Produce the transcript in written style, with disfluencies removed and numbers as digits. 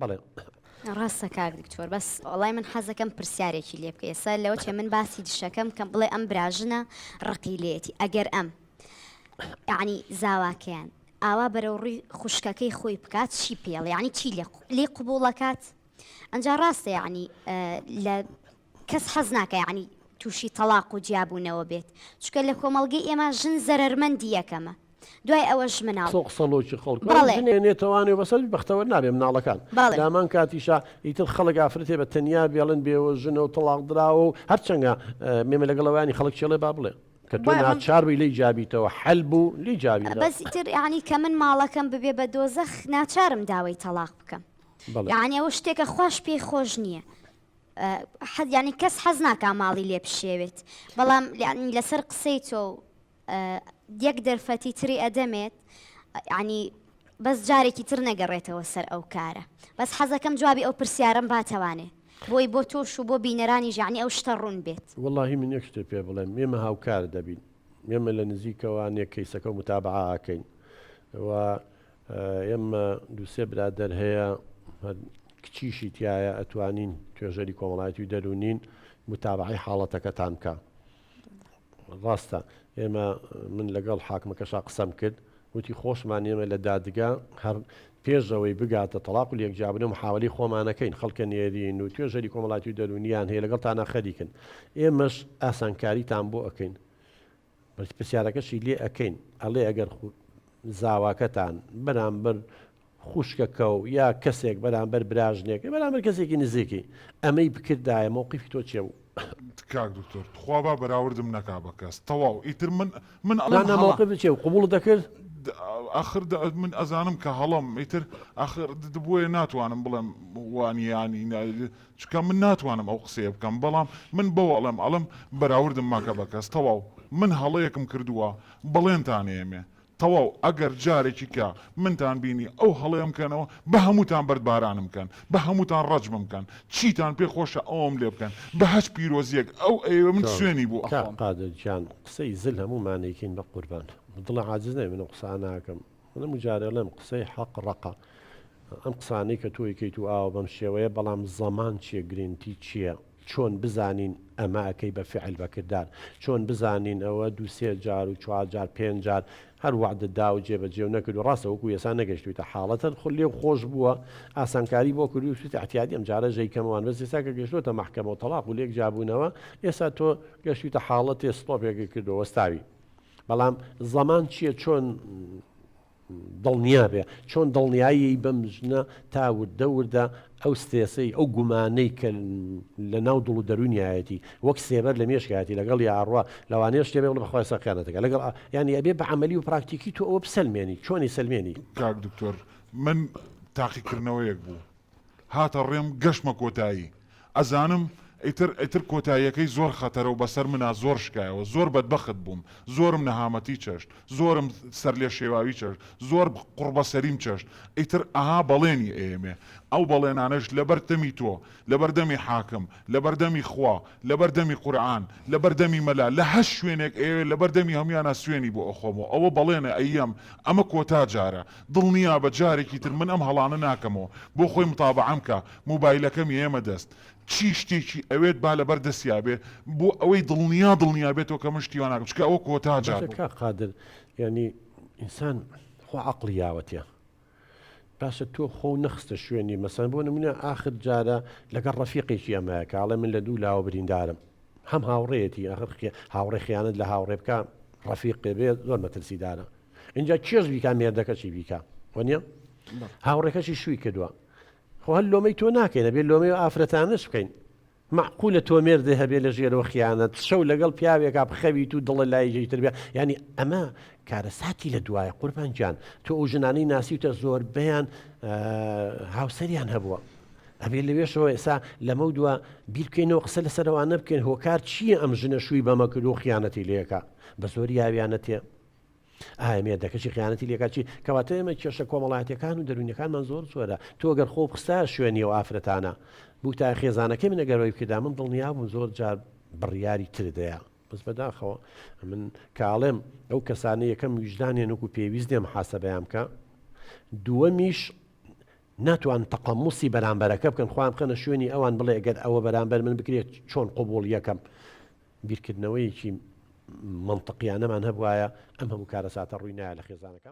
بەڵێ ڕاستە کاک دکتۆر بەس وڵای من حەزەکەم پرسیارێکی لێ بکە ئێستا لەوە چێ من باسی دشەکەم کەم بڵێ ئەم براژنە ڕقیلێتی ئەگەر ئەم یعنی زاواکەیان ئاوا بەرەو ڕووی خوشکەکەی خۆی بکات چی پێڵ یعنی چی لێ قوبوڵەکات ئەنجا ڕاستە یعنی لە کەس حەز ناکە یعنی تووشی تەلاق و جیابوونەوە بێت چکە لە کۆمەڵگەی ئێمە ژن زەرەرمەندی یەکەمە دوای ئەوەش مناڵ قسەڵۆکی خەڵکێنێتەوانێ بەسەر بەختەوە نابێ مناڵەکان لامان کاتیشا ئیتر خەڵک ئافرەتێ بە تەنیا بێڵن بێەوە ژنە و تەلاق درراوە و هەرچەنگە مێمە لەگەڵەوانی خەڵک چێڵێ با بڵێ کە تۆ ناچاربی لی جابیتەوە حەل بوو لی جابی بەس ئیتر یعنی کە من ماڵەکەم ببێ بە دۆزەخ ناچارم داوای تەلاق بکەم یعنی ئەوە شتێکە خوش پێی خۆش نییە ینی کەس حەز ناکە ماڵی لێ بشێوێت بەڵام لەسەر قسەی تۆ یەک دەرفەتی تری ئەدەمێت ینی بەس جارێکی تر نەگەڕێتەوە سەر ئەو کارە بەس حەزەکەم جوابی ئەو پرسیارم باتەوانێ بۆی بۆ تۆش و بۆ بینەرانی ژانی ئەو شتە ڕوون بێت واللهی من یەک شتێ پێ بڵێم ئێمە هاوکار دەبین ئێمە لە نزیکەوە کەیسەکە و متابعاکەین و ئێمە دووسێ برادەر هەیە کچیشی تایە ئەتوانین توێژەری کۆمەڵایەتی و دەرونین متابعی حاڵەتەکەتان بکە ڕاستە ئێمە من لەگەڵ حاکمەکەشا قسەم کرد وتی خۆشمان ئێمە لە دادگا هەر پێشەوەی بگاتە تەلاق و لێکجابن و محاوەلی خۆمانەکەین خەڵکە نێرین و توێژەری کۆمەڵایەتی و دەرونیان هەیە لەگەڵ تانە خەریکن ئێمەش ئاسانکاریتان بۆ ئەەکەین پرسیارەکەشی لێ ئەەکەین ئەڵێ ئەگەر زاواکەتان بەرامبەر خوشکەکە و یا کەسێک بەرامبەر براژنێک بەرامبەر کەسێکی نزیکی ئەمەی بکردایە مووقیفی تۆ چێ بوو کاک دکتۆر خوا با بەراوردم نەکا بە کەس تەواو ئیتر من مووقف بچێ و قبول دەکرد آخر من ئەزانم کە هەڵم ئیتر آخر بۆیە ناتوانم بڵێم وانیانی چکە من ناتوانم ئەو قسەیە بکەم بەڵام من بەوە ئەڵم بەراوردم ماکە بە کەس تەواو من هەڵەیەکم کردووە بڵێنتانێمێ تەواو ئەگەر جارێکی کە منتان بینی ئەو هەڵەیەم کەنەوە بە هەمووتان بەردبارانم بکەن بە هەمووتان ڕەجمم بکەن چیتان پێ خۆشە ئەوم لێ بکەن بە هەچ پیرۆزیەک ئەو ئێوە من سوێنی بوو قادرجان قسەی زل هەموومانێکین بە قوربان دڵە عاجز نەی من قسە ناکەم من مجارە لەم قسەی حەق ڕقە ئەم قسانەی کە تۆیکەیت و ئاوە بەم شێوەیە بەڵام زەمان چییە گرنتی چییە چۆن بزانین ئەماکەی بە فعل بەکردار چۆن بزانین ئەوە دووسێ جار و چوار جار پێنج جار هەر وعدەدا و جێبەجێ و نەکرد و ڕاستە وەکو ێسا نەگەشتویتە حاڵەتە لێ خۆش بووە ئاسانکاری بۆ کردی وشتی احتیاطی ئەم جارە ژەیکەمەوان بەس ئێستا کە گەشتوتە مەحکەمە و تەلاق و لێک جابوونەوە ئێستا تۆ گەشتویتە حاڵەت ستۆپێکی کردەوە وەستاوی بەڵام زەمان چییە چۆن دڵنیا بێ چۆن دڵنیایی بەم ژنە تا وردە وردە ئەو ستێسەی ئەو گومانەی کە لە ناو دڵ و دەرونیایەتی وەک سێبەر لە مێشکاتی لەگەڵ یاڕوا لەوانەیە شتێ بێ بەخوای سەقیانەتەکە لەگەڵ ینی ئەبێ بە عملی و پراکتیکی تۆ ئەوە بسەلمێنی چۆنی سەلمێنی کاک دکتۆر من تاقیکردنەوەیەک بوو هاتە ڕێم گەشتمە کۆتایی ئەزانم ئیتر کۆتاییەکەی زۆر خەتەرە و بەسەر منە زۆر شکایەوە زۆر بەدبەخت بووم زۆرم نەهامەتی چەشت زۆرم سەر لێ شێواوی چەشت زۆر قوربەسەریم چەشت ئیتر ئاها بەڵێنی ئێمێ ئەو بەڵێنانەش لەبەردەمی تۆ لەبەردەمی حاکم لەبەردەمی خوا لەبەردەمی قورئان لەبەردەمی مەلا لە هەش شوێنێک ئێوێ لەبەردەمی هەمویانە سوێنی بۆ ئەخۆمەوە ئەوە بەڵێنە ئەیەم ئەمە کۆتا جارە دڵنیا بە جارێکی تر من ئەم هەڵانە ناکەمەوە بۆ خۆی متابعەم کە موبایلەکەمی ئێمە دەست چی شتێکی ئەوێت با لەبەر دەستیا بێ بۆ ئەوەی دڵنیا بێتەوە کە مشتیوان ناکەم چکە ئەوە کۆتا جار قادر ینی ئینسان خۆ عەقڵی یاوەتیە باشە تۆ خۆ نەخستە شوێنی مەسەن بۆ نمونە ئاخر جارە لەگەڵ ڕەفیقێکی ئەمەیە کاڵێ من لە دوو لاوە بریندارم هەم هاوڕێتی ئاخر هاوڕێ خیانەت لە هاوڕێ بکە ڕەفیقێ بێت زۆر مەترسیدارە اینجا چێژ بیکا مێردەکەشی بیکە وەنیە هاوڕێکەشی شووی کردووە خۆ هەر لۆمەی تۆ ناکەینە بێت لۆمەی و ئافرەتانش بکەین معقولە تۆ مێردە هەبێ لە ژێرەوە خیانەت شەو لەگەڵ پیاوێکا بخەویت و دڵە لای جێیتر بێ ینی ئەمە کارەساتی لە دوایە قوربان گیان تۆ ئەو ژنانەی ناسیوتە زۆربەیان هاوسەریان هەبووە ئەبێ لەوێشەوە ئێستا لەمە دووە بیرکەینەوە قسە لەسەرەوە نەبکەین هۆکار چییە ئەم ژنە شووی بەمە کرد و خیانەتی لێکە بە زۆری یاویانەتێ مێردەکەشی خیانەتی لێکاچی کەواتە ئێمە کێشە کۆمەڵایەتەکان و دەرونیەکانمان زۆر زۆرە تۆ گەر خۆ قسە شوێنی و ئافرەتانە بوو تا خێزانەکەی من ئەگەرەوەی بکردا من دڵنیا بووم زۆر جار بڕیاری تردەیە بەس بەداخەوە من کاڵێم ئەو کەسانە یەکەم ویژدانێن وەکو پێویست دێم حاسەبەیان بکە دووەمیش ناتوان تەقەموسی بەرامبەرەکە بکەن خۆیان بخەنە شوێنی ئەوان بڵێ ئەگەر ئەوە بەرامبەر من بکرێت چۆن قوبوڵ یەکەم بیرکردنەوەیکی منطقیانەمان هەبوایە ئەم هەموو کارە ساتە ڕووی نایە لە خێزانەکان.